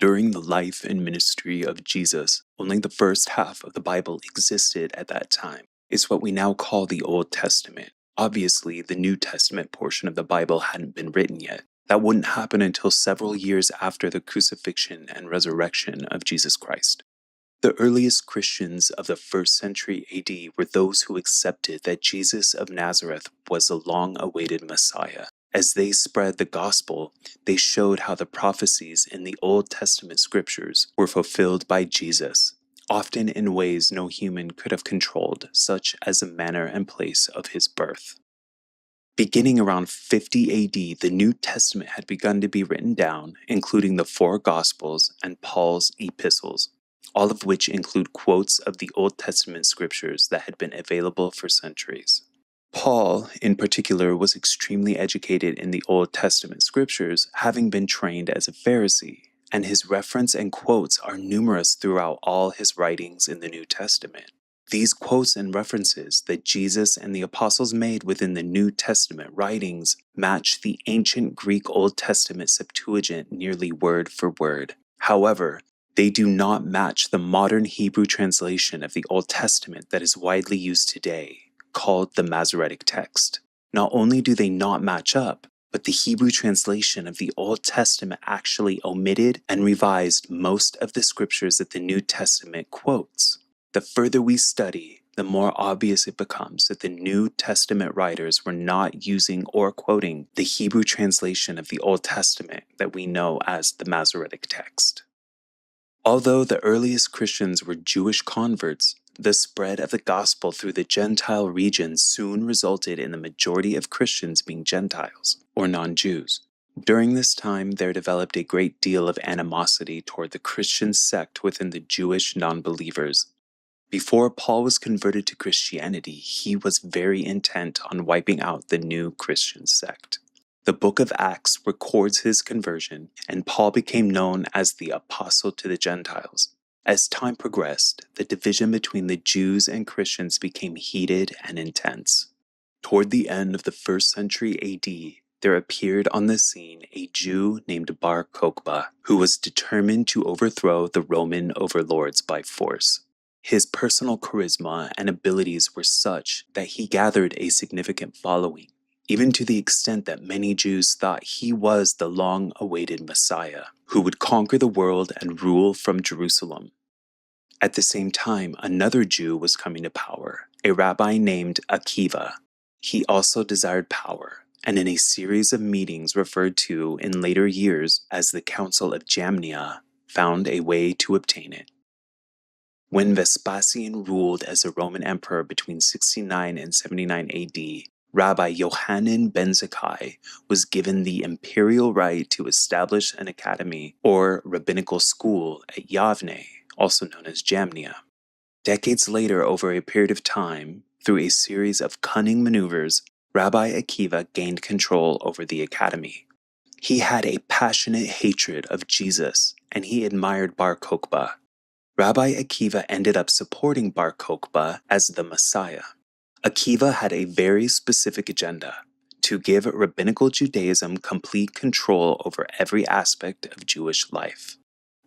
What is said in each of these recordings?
During the life and ministry of Jesus, only the first half of the Bible existed at that time. It's what we now call the Old Testament. Obviously, the New Testament portion of the Bible hadn't been written yet. That wouldn't happen until several years after the crucifixion and resurrection of Jesus Christ. The earliest Christians of the 1st century AD were those who accepted that Jesus of Nazareth was the long-awaited Messiah. As they spread the gospel, they showed how the prophecies in the Old Testament scriptures were fulfilled by Jesus, often in ways no human could have controlled, such as the manner and place of his birth. Beginning around 50 AD, the New Testament had begun to be written down, including the 4 Gospels and Paul's epistles, all of which include quotes of the Old Testament scriptures that had been available for centuries. Paul, in particular, was extremely educated in the Old Testament scriptures, having been trained as a Pharisee, and his reference and quotes are numerous throughout all his writings in the New Testament. These quotes and references that Jesus and the apostles made within the New Testament writings match the ancient Greek Old Testament Septuagint nearly word for word. However, they do not match the modern Hebrew translation of the Old Testament that is widely used today, called the Masoretic text. Not only do they not match up, but the Hebrew translation of the Old Testament actually omitted and revised most of the scriptures that the New Testament quotes. The further we study, the more obvious it becomes that the New Testament writers were not using or quoting the Hebrew translation of the Old Testament that we know as the Masoretic text. Although the earliest Christians were Jewish converts, the spread of the gospel through the Gentile regions soon resulted in the majority of Christians being Gentiles, or non-Jews. During this time, there developed a great deal of animosity toward the Christian sect within the Jewish non-believers. Before Paul was converted to Christianity, he was very intent on wiping out the new Christian sect. The book of Acts records his conversion, and Paul became known as the Apostle to the Gentiles. As time progressed, the division between the Jews and Christians became heated and intense. Toward the end of the 1st century AD, there appeared on the scene a Jew named Bar Kokhba, who was determined to overthrow the Roman overlords by force. His personal charisma and abilities were such that he gathered a significant following, even to the extent that many Jews thought he was the long-awaited Messiah, who would conquer the world and rule from Jerusalem. At the same time, another Jew was coming to power, a rabbi named Akiva. He also desired power, and in a series of meetings referred to in later years as the Council of Jamnia, found a way to obtain it. When Vespasian ruled as a Roman emperor between 69 and 79 AD, Rabbi Yohanan ben Zakkai was given the imperial right to establish an academy or rabbinical school at Yavne, also known as Jamnia. Decades later, over a period of time, through a series of cunning maneuvers, Rabbi Akiva gained control over the academy. He had a passionate hatred of Jesus, and he admired Bar Kokhba. Rabbi Akiva ended up supporting Bar Kokhba as the Messiah. Akiva had a very specific agenda: to give rabbinical Judaism complete control over every aspect of Jewish life.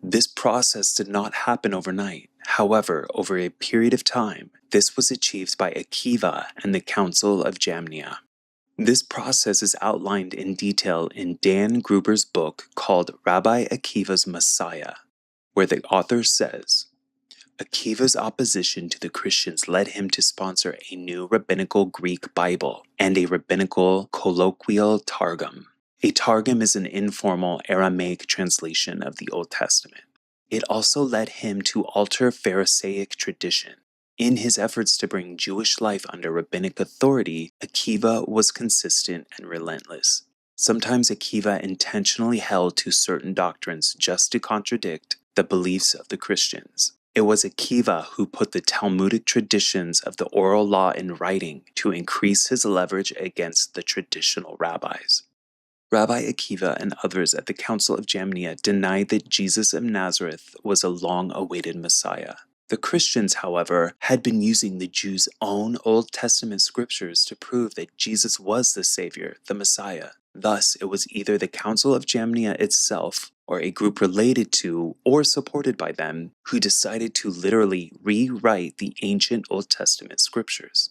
This process did not happen overnight. However, over a period of time, this was achieved by Akiva and the Council of Jamnia. This process is outlined in detail in Dan Gruber's book called Rabbi Akiva's Messiah, where the author says, Akiva's opposition to the Christians led him to sponsor a new rabbinical Greek Bible and a rabbinical colloquial Targum. A Targum is an informal Aramaic translation of the Old Testament. It also led him to alter Pharisaic tradition. In his efforts to bring Jewish life under rabbinic authority, Akiva was consistent and relentless. Sometimes Akiva intentionally held to certain doctrines just to contradict the beliefs of the Christians. It was Akiva who put the Talmudic traditions of the oral law in writing to increase his leverage against the traditional rabbis. Rabbi Akiva and others at the Council of Jamnia denied that Jesus of Nazareth was a long-awaited Messiah. The Christians, however, had been using the Jews' own Old Testament scriptures to prove that Jesus was the Savior, the Messiah. Thus, it was either the Council of Jamnia itself or a group related to or supported by them who decided to literally rewrite the ancient Old Testament scriptures.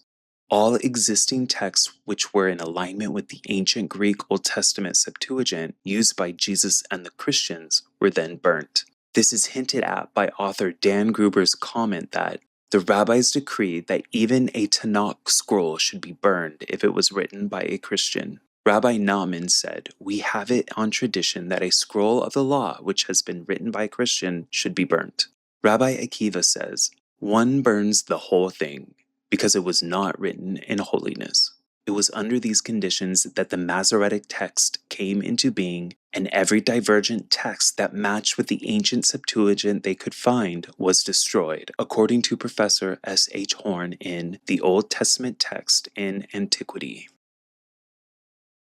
All existing texts which were in alignment with the ancient Greek Old Testament Septuagint used by Jesus and the Christians were then burnt. This is hinted at by author Dan Gruber's comment that the rabbis decreed that even a Tanakh scroll should be burned if it was written by a Christian. Rabbi Naaman said, "We have it on tradition that a scroll of the law which has been written by a Christian should be burnt." Rabbi Akiva says, "One burns the whole thing because it was not written in holiness." It was under these conditions that the Masoretic text came into being, and every divergent text that matched with the ancient Septuagint they could find was destroyed, according to Professor S. H. Horn in The Old Testament Text in Antiquity.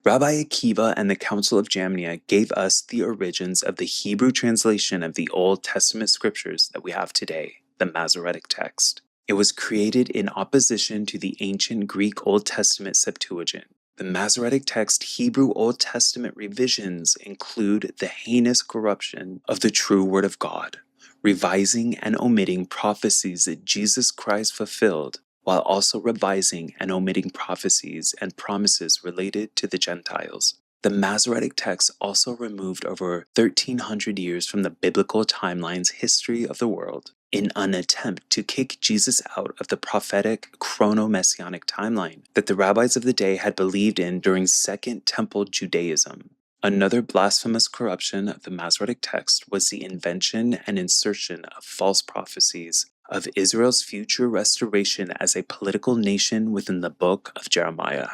Rabbi Akiva and the Council of Jamnia gave us the origins of the Hebrew translation of the Old Testament scriptures that we have today, the Masoretic text. It was created in opposition to the ancient Greek Old Testament Septuagint. The Masoretic text Hebrew Old Testament revisions include the heinous corruption of the true Word of God, revising and omitting prophecies that Jesus Christ fulfilled, while also revising and omitting prophecies and promises related to the Gentiles. The Masoretic text also removed over 1,300 years from the biblical timeline's history of the world in an attempt to kick Jesus out of the prophetic chrono-messianic timeline that the rabbis of the day had believed in during Second Temple Judaism. Another blasphemous corruption of the Masoretic text was the invention and insertion of false prophecies of Israel's future restoration as a political nation within the book of Jeremiah.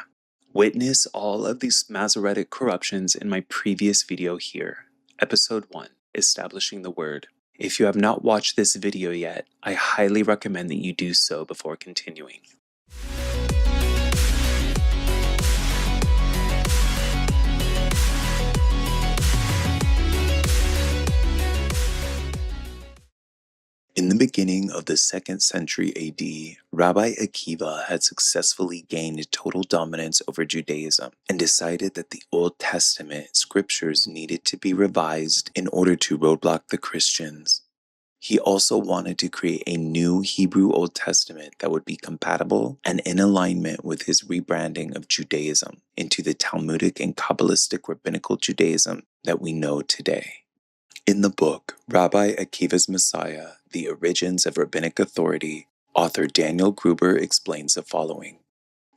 Witness all of these Masoretic corruptions in my previous video here, Episode 1, Establishing the Word. If you have not watched this video yet, I highly recommend that you do so before continuing. In the beginning of the 2nd century AD, Rabbi Akiva had successfully gained total dominance over Judaism and decided that the Old Testament scriptures needed to be revised in order to roadblock the Christians. He also wanted to create a new Hebrew Old Testament that would be compatible and in alignment with his rebranding of Judaism into the Talmudic and Kabbalistic rabbinical Judaism that we know today. In the book, Rabbi Akiva's Messiah, The Origins of Rabbinic Authority, author Daniel Gruber explains the following.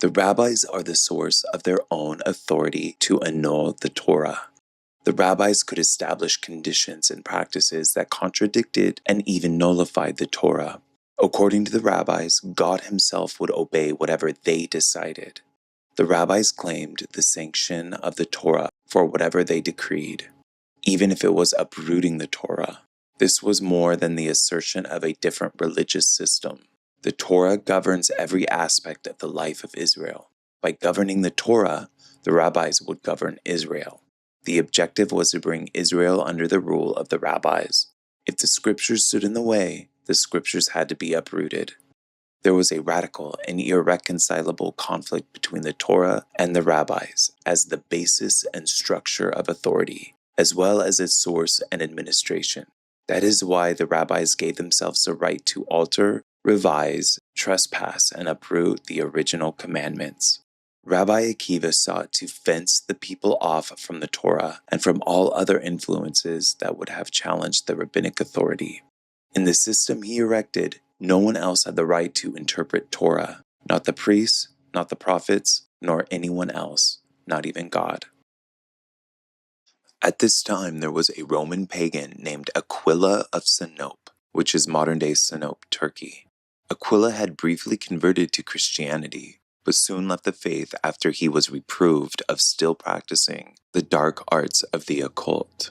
The rabbis are the source of their own authority to annul the Torah. The rabbis could establish conditions and practices that contradicted and even nullified the Torah. According to the rabbis, God himself would obey whatever they decided. The rabbis claimed the sanction of the Torah for whatever they decreed, even if it was uprooting the Torah. This was more than the assertion of a different religious system. The Torah governs every aspect of the life of Israel. By governing the Torah, the rabbis would govern Israel. The objective was to bring Israel under the rule of the rabbis. If the scriptures stood in the way, the scriptures had to be uprooted. There was a radical and irreconcilable conflict between the Torah and the rabbis as the basis and structure of authority, as well as its source and administration. That is why the rabbis gave themselves the right to alter, revise, trespass, and uproot the original commandments. Rabbi Akiva sought to fence the people off from the Torah and from all other influences that would have challenged the rabbinic authority. In the system he erected, no one else had the right to interpret Torah, not the priests, not the prophets, nor anyone else, not even God. At this time, there was a Roman pagan named Aquila of Sinope, which is modern-day Sinope, Turkey. Aquila had briefly converted to Christianity, but soon left the faith after he was reproved of still practicing the dark arts of the occult.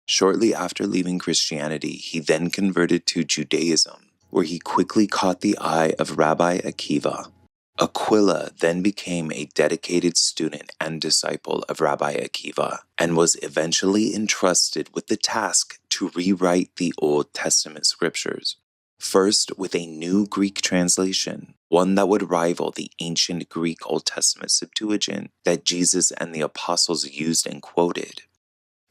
Shortly after leaving Christianity, he then converted to Judaism, where he quickly caught the eye of Rabbi Akiva. Aquila then became a dedicated student and disciple of Rabbi Akiva, and was eventually entrusted with the task to rewrite the Old Testament scriptures. First, with a new Greek translation, one that would rival the ancient Greek Old Testament Septuagint that Jesus and the apostles used and quoted.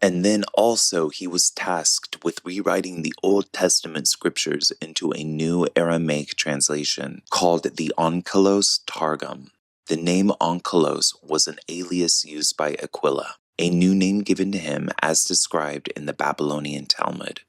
And then also he was tasked with rewriting the Old Testament scriptures into a new Aramaic translation called the Onkelos Targum. The name Onkelos was an alias used by Aquila, a new name given to him as described in the Babylonian Talmud.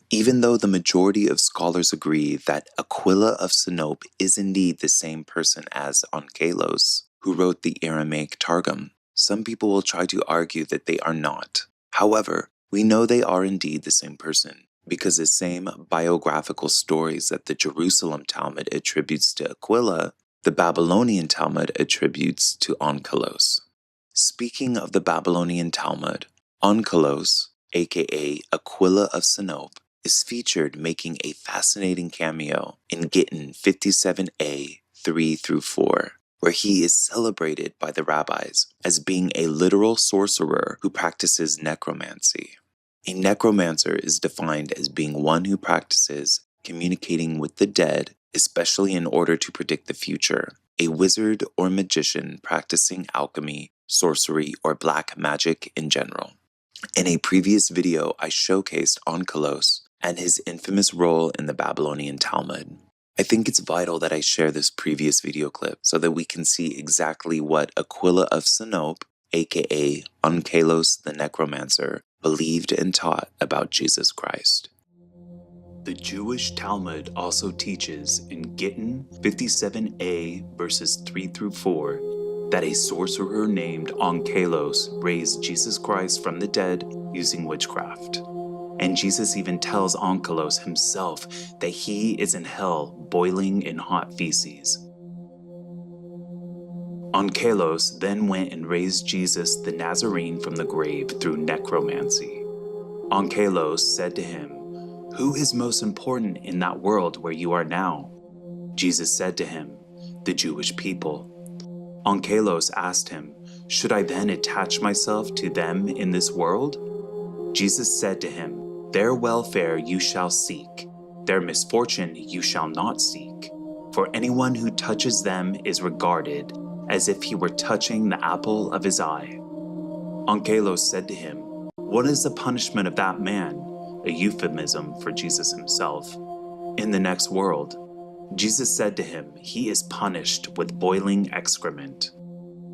Even though the majority of scholars agree that Aquila of Sinope is indeed the same person as Onkelos, who wrote the Aramaic Targum, some people will try to argue that they are not. However, we know they are indeed the same person, because the same biographical stories that the Jerusalem Talmud attributes to Aquila, the Babylonian Talmud attributes to Onkelos. Speaking of the Babylonian Talmud, Onkelos, aka Aquila of Sinope, is featured making a fascinating cameo in Gittin 57a 3-4, where he is celebrated by the rabbis as being a literal sorcerer who practices necromancy. A necromancer is defined as being one who practices communicating with the dead, especially in order to predict the future, a wizard or magician practicing alchemy, sorcery, or black magic in general. In a previous video, I showcased Onkelos and his infamous role in the Babylonian Talmud. I think it's vital that I share this previous video clip so that we can see exactly what Aquila of Sinope, aka Onkelos the Necromancer, believed and taught about Jesus Christ. The Jewish Talmud also teaches in Gittin 57a verses 3-4 that a sorcerer named Onkelos raised Jesus Christ from the dead using witchcraft. And Jesus even tells Onkelos himself that he is in hell boiling in hot feces. Onkelos then went and raised Jesus the Nazarene from the grave through necromancy. Onkelos said to him, "Who is most important in that world where you are now?" Jesus said to him, "The Jewish people." Onkelos asked him, "Should I then attach myself to them in this world?" Jesus said to him, "Their welfare you shall seek, their misfortune you shall not seek. For anyone who touches them is regarded as if he were touching the apple of his eye." Onkelos said to him, "What is the punishment of that man?" A euphemism for Jesus himself. "In the next world." Jesus said to him, "He is punished with boiling excrement."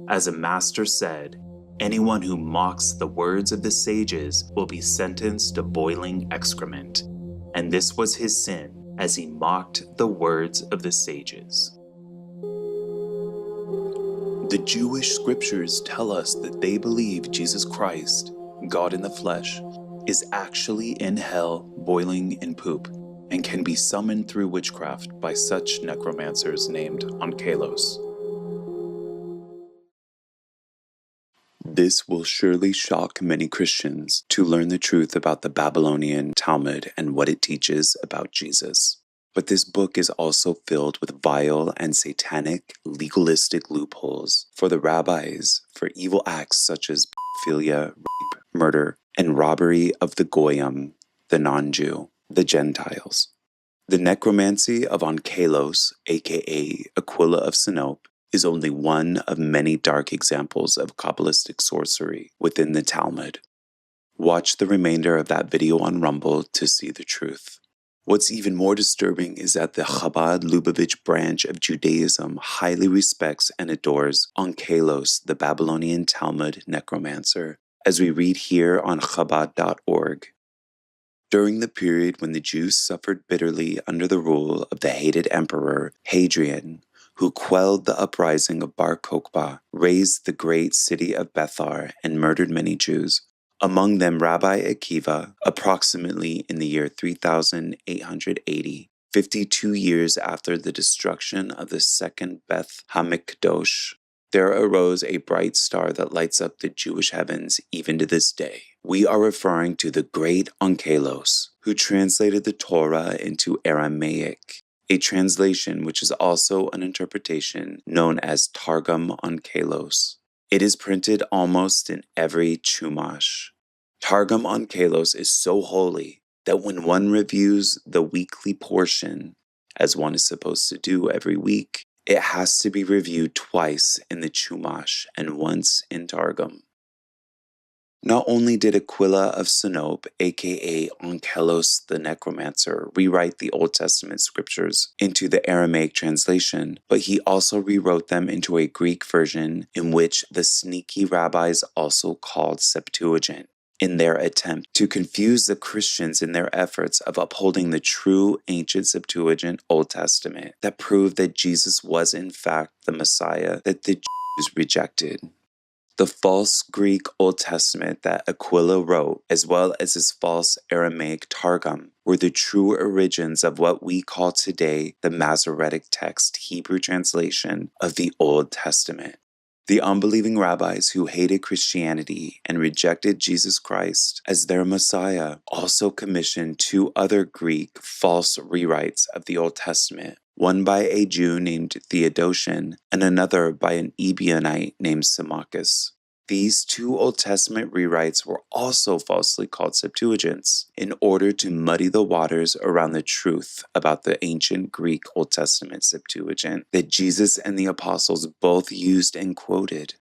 As a master said, anyone who mocks the words of the sages will be sentenced to boiling excrement. And this was his sin, as he mocked the words of the sages. The Jewish scriptures tell us that they believe Jesus Christ, God in the flesh, is actually in hell boiling in poop and can be summoned through witchcraft by such necromancers named Onkelos. This will surely shock many Christians to learn the truth about the Babylonian Talmud and what it teaches about Jesus. But this book is also filled with vile and satanic legalistic loopholes for the rabbis for evil acts such as pedophilia, rape, murder, and robbery of the Goyim, the non-Jew, the Gentiles. The necromancy of Onkelos, aka Aquila of Sinope, is only one of many dark examples of Kabbalistic sorcery within the Talmud. Watch the remainder of that video on Rumble to see the truth. What's even more disturbing is that the Chabad Lubavitch branch of Judaism highly respects and adores Onkelos, the Babylonian Talmud necromancer, as we read here on Chabad.org. During the period when the Jews suffered bitterly under the rule of the hated emperor Hadrian, who quelled the uprising of Bar Kokhba, razed the great city of Bethar, and murdered many Jews, among them Rabbi Akiva, approximately in the year 3880, 52 years after the destruction of the second Beth Hamikdosh. There arose a bright star that lights up the Jewish heavens even to this day. We are referring to the great Onkelos, who translated the Torah into Aramaic, a translation which is also an interpretation known as Targum Onkelos. It is printed almost in every Chumash. Targum Onkelos is so holy that when one reviews the weekly portion, as one is supposed to do every week, it has to be reviewed twice in the Chumash and once in Targum. Not only did Aquila of Sinope, aka Onkelos the Necromancer, rewrite the Old Testament scriptures into the Aramaic translation, but he also rewrote them into a Greek version in which the sneaky rabbis also called Septuagint, in their attempt to confuse the Christians in their efforts of upholding the true ancient Septuagint Old Testament that proved that Jesus was in fact the Messiah that the Jews rejected. The false Greek Old Testament that Aquila wrote, as well as his false Aramaic Targum, were the true origins of what we call today the Masoretic text Hebrew translation of the Old Testament. The unbelieving rabbis who hated Christianity and rejected Jesus Christ as their Messiah also commissioned two other Greek false rewrites of the Old Testament, one by a Jew named Theodotion and another by an Ebionite named Symmachus. These two Old Testament rewrites were also falsely called Septuagints in order to muddy the waters around the truth about the ancient Greek Old Testament Septuagint that Jesus and the apostles both used and quoted.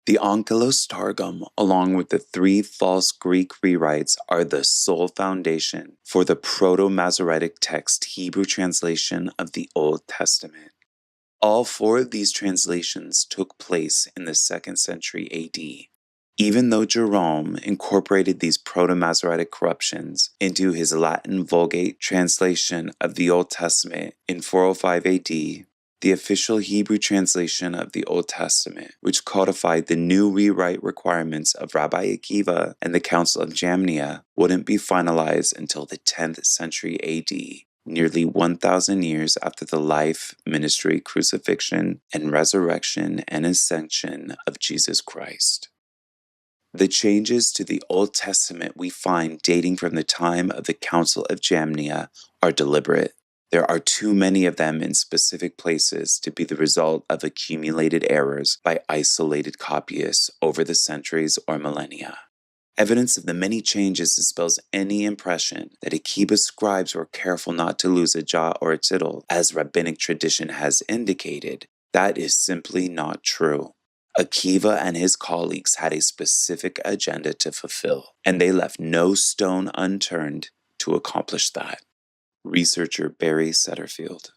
The Onkelos Targum, along with the three false Greek rewrites, are the sole foundation for the Proto-Masoretic text Hebrew translation of the Old Testament. All four of these translations took place in the 2nd century AD. Even though Jerome incorporated these Proto-Masoretic corruptions into his Latin Vulgate translation of the Old Testament in 405 AD, the official Hebrew translation of the Old Testament, which codified the new rewrite requirements of Rabbi Akiva and the Council of Jamnia, wouldn't be finalized until the 10th century AD. Nearly 1,000 years after the life, ministry, crucifixion, and resurrection and ascension of Jesus Christ. The changes to the Old Testament we find dating from the time of the Council of Jamnia are deliberate. There are too many of them in specific places to be the result of accumulated errors by isolated copyists over the centuries or millennia. Evidence of the many changes dispels any impression that Akiba's scribes were careful not to lose a jot or a tittle, as rabbinic tradition has indicated. That is simply not true. Akiva and his colleagues had a specific agenda to fulfill, and they left no stone unturned to accomplish that. Researcher Barry Setterfield.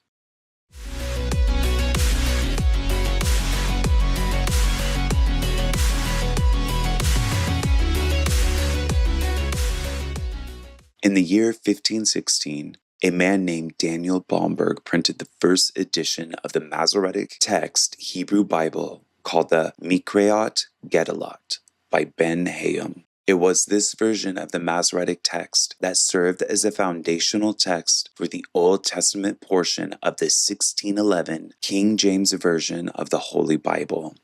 In the year 1516, a man named Daniel Bomberg printed the first edition of the Masoretic text Hebrew Bible called the Mikreot Gedolot by Ben Hayim. It was this version of the Masoretic text that served as a foundational text for the Old Testament portion of the 1611 King James Version of the Holy Bible.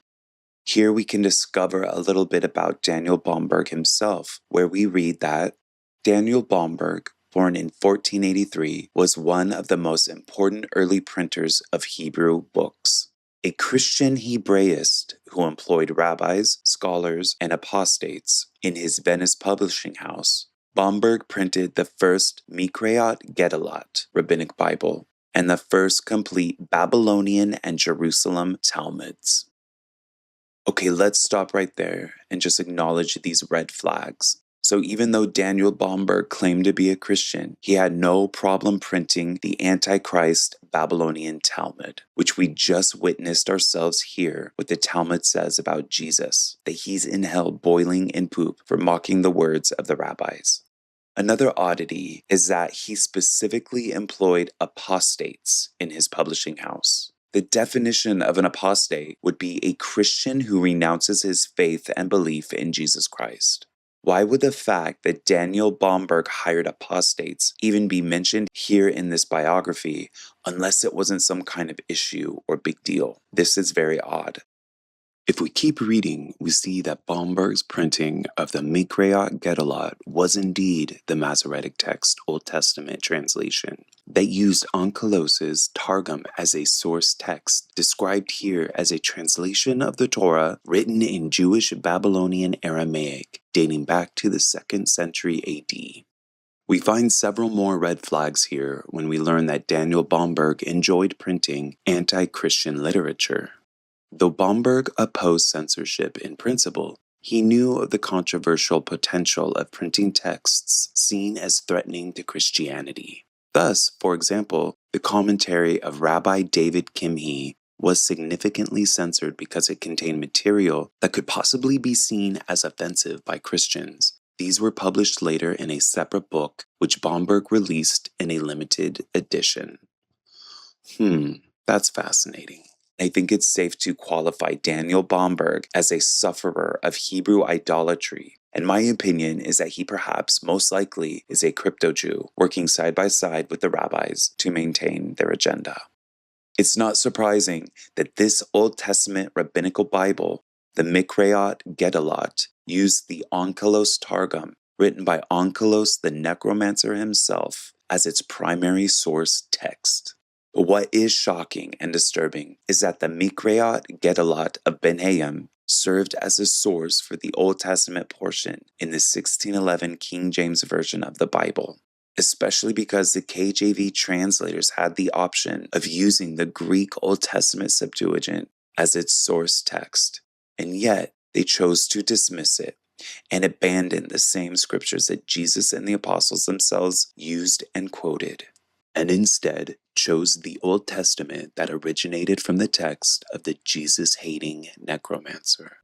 Here we can discover a little bit about Daniel Bomberg himself, where we read that Daniel Bomberg, born in 1483, was one of the most important early printers of Hebrew books. A Christian Hebraist who employed rabbis, scholars, and apostates in his Venice publishing house, Bomberg printed the first Mikreot Gedolot rabbinic Bible and the first complete Babylonian and Jerusalem Talmuds. Okay, let's stop right there and just acknowledge these red flags. So even though Daniel Bomberg claimed to be a Christian, he had no problem printing the Antichrist Babylonian Talmud, which we just witnessed ourselves here what the Talmud says about Jesus, that he's in hell boiling in poop for mocking the words of the rabbis. Another oddity is that he specifically employed apostates in his publishing house. The definition of an apostate would be a Christian who renounces his faith and belief in Jesus Christ. Why would the fact that Daniel Bomberg hired apostates even be mentioned here in this biography unless it wasn't some kind of issue or big deal? This is very odd. If we keep reading, we see that Bomberg's printing of the Mikreot Gedolot was indeed the Masoretic text Old Testament translation that used Onkelos' Targum as a source text, described here as a translation of the Torah written in Jewish Babylonian Aramaic, dating back to the 2nd century AD. We find several more red flags here when we learn that Daniel Bomberg enjoyed printing anti-Christian literature. Though Bomberg opposed censorship in principle, He knew of the controversial potential of printing texts seen as threatening to Christianity. Thus, for example, the commentary of Rabbi David Kimhi was significantly censored because it contained material that could possibly be seen as offensive by Christians. These were published later in a separate book, which Bomberg released in a limited edition. That's fascinating. I think it's safe to qualify Daniel Bomberg as a sufferer of Hebrew idolatry, and my opinion is that he perhaps most likely is a crypto-Jew working side by side with the rabbis to maintain their agenda. It's not surprising that this Old Testament rabbinical Bible, the Mikreot Gedolot, used the Onkelos Targum, written by Onkelos the Necromancer himself, as its primary source text. But what is shocking and disturbing is that the Mikreot Gedolot of Ben-Hayim served as a source for the Old Testament portion in the 1611 King James Version of the Bible, especially because the KJV translators had the option of using the Greek Old Testament Septuagint as its source text, and yet they chose to dismiss it and abandon the same scriptures that Jesus and the apostles themselves used and quoted, and instead chose the Old Testament that originated from the text of the Jesus-hating Necromancer.